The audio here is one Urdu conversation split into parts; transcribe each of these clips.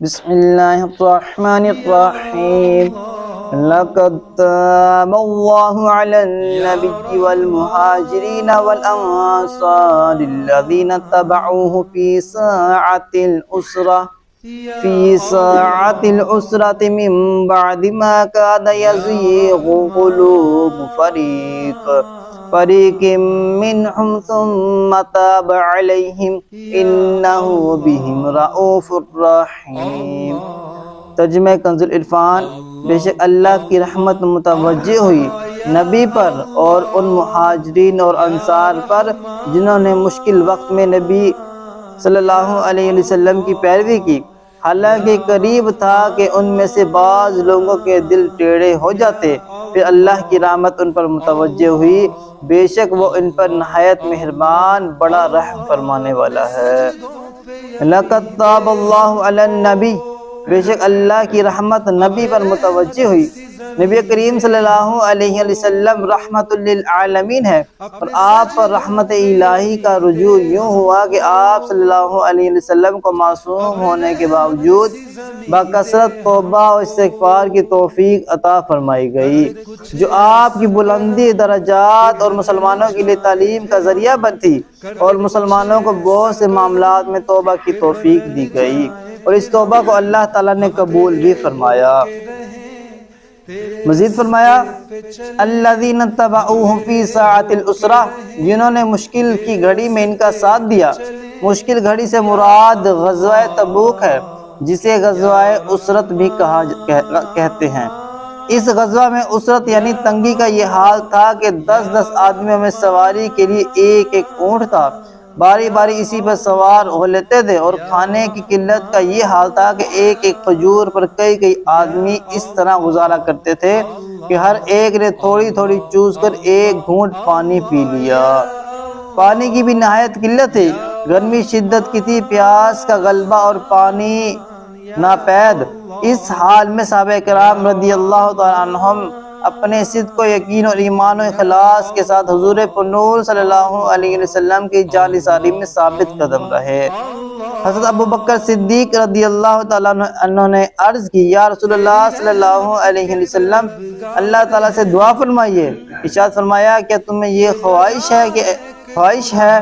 بسم اللہ الرحمن الرحیم لقد تاب اللہ علی النبی والمہاجرین والانصار الذین اتبعوه في ساعة العسرة من بعد ما كاد يزيغ قلوب فريق منهم ثم تاب عليهم إنه بهم رؤوف رحيم۔ ترجمہ کنز العرفان۔ بے شک اللہ کی رحمت متوجہ ہوئی نبی پر اور ان مہاجرین اور انصار پر جنہوں نے مشکل وقت میں نبی صلی اللہ علیہ وسلم کی پیروی کی، حالانکہ قریب تھا کہ ان میں سے بعض لوگوں کے دل ٹیڑھے ہو جاتے، پھر اللہ کی رحمت ان پر متوجہ ہوئی، بے شک وہ ان پر نہایت مہربان بڑا رحم فرمانے والا ہے۔ لقد تاب اللہ علی النبی، بے شک اللہ کی رحمت نبی پر متوجہ ہوئی۔ نبی کریم صلی اللہ علیہ وسلم رحمت للعالمین ہے، اور آپ پر رحمت الہی کا رجوع یوں ہوا کہ آپ صلی اللہ علیہ وسلم کو معصوم ہونے کے باوجود بکثرت توبہ و استغفار کی توفیق عطا فرمائی گئی، جو آپ کی بلندی درجات اور مسلمانوں کے لیے تعلیم کا ذریعہ بنتی، اور مسلمانوں کو بہت سے معاملات میں توبہ کی توفیق دی گئی، اور اس توبہ کو اللہ تعالیٰ نے قبول بھی فرمایا۔ مزید فرمایا الذین اتبعوہ فی ساعۃ العسرہ، جنہوں نے مشکل کی گھڑی میں ان کا ساتھ دیا۔ مشکل گھڑی سے مراد غزوہ تبوک ہے، جسے غزوہ عسرت بھی کہتے ہیں۔ اس غزوہ میں عسرت یعنی تنگی کا یہ حال تھا کہ 10 آدمیوں میں سواری کے لیے ایک اونٹ تھا، باری باری اسی پر سوار ہو لیتے تھے، اور کھانے کی قلت کا یہ حال تھا کہ ایک کھجور پر کئی آدمی اس طرح گزارا کرتے تھے کہ ہر ایک نے تھوڑی تھوڑی چوس کر ایک گھونٹ پانی پی لیا۔ پانی کی بھی نہایت قلت تھی، گرمی شدت کی تھی، پیاس کا غلبہ اور پانی ناپید۔ اس حال میں صحابہ کرام رضی اللہ تعالیٰ عنہم اپنے صدق و یقین اور ایمان و اخلاص کے ساتھ حضور پرنور صلی اللہ علیہ وسلم کی جانثاری میں ثابت قدم رہے۔ حضرت ابوبکر صدیق رضی اللہ تعالیٰ عنہ نے عرض کی، یا رسول اللہ صلی اللہ علیہ وسلم، اللہ تعالیٰ سے دعا فرمائیے۔ ارشاد فرمایا، کیا تمہیں یہ خواہش ہے؟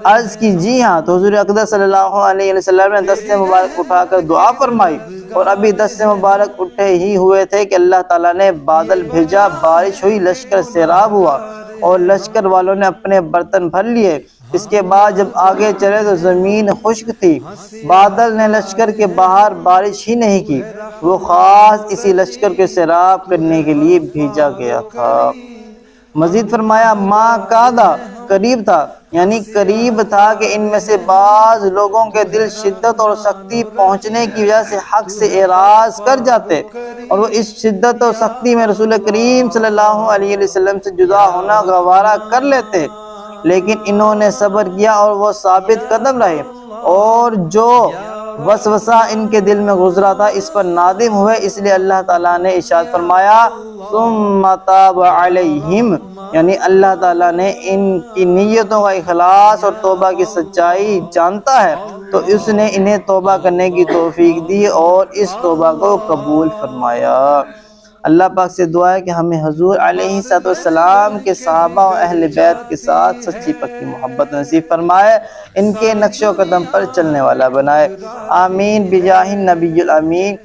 عرض کی، جی ہاں۔ تو حضور اقدس صلی اللہ علیہ وسلم نے دست مبارک اٹھا کر دعا فرمائی، اور ابھی دست مبارک اٹھے ہی ہوئے تھے کہ اللہ تعالیٰ نے بادل بھیجا، بارش ہوئی، لشکر سیراب ہوا، اور لشکر والوں نے اپنے برتن بھر لیے۔ اس کے بعد جب آگے چلے تو زمین خشک تھی، بادل نے لشکر کے باہر بارش ہی نہیں کی، وہ خاص اسی لشکر کے سیراب کرنے کے لیے بھیجا گیا تھا۔ مزید فرمایا، ماں کادا، قریب تھا، یعنی قریب تھا کہ ان میں سے بعض لوگوں کے دل شدت اور سختی پہنچنے کی وجہ سے حق سے اعراض کر جاتے، اور وہ اس شدت اور سختی میں رسول کریم صلی اللہ علیہ وسلم سے جدا ہونا گوارا کر لیتے، لیکن انہوں نے صبر کیا اور وہ ثابت قدم رہے، اور جو وسوسہ ان کے دل میں گزرا تھا اس پر نادم ہوئے، اس لیے اللہ تعالیٰ نے ارشاد فرمایا ثم تاب علیہم، یعنی اللہ تعالیٰ نے ان کی نیتوں کا اخلاص اور توبہ کی سچائی جانتا ہے، تو اس نے انہیں توبہ کرنے کی توفیق دی اور اس توبہ کو قبول فرمایا۔ اللہ پاک سے دعا ہے کہ ہمیں حضور علیہ السلام کے صحابہ و اہل بیت کے ساتھ سچی پکی محبت نصیب فرمائے، ان کے نقش و قدم پر چلنے والا بنائے، آمین بجاہ النبی الامین۔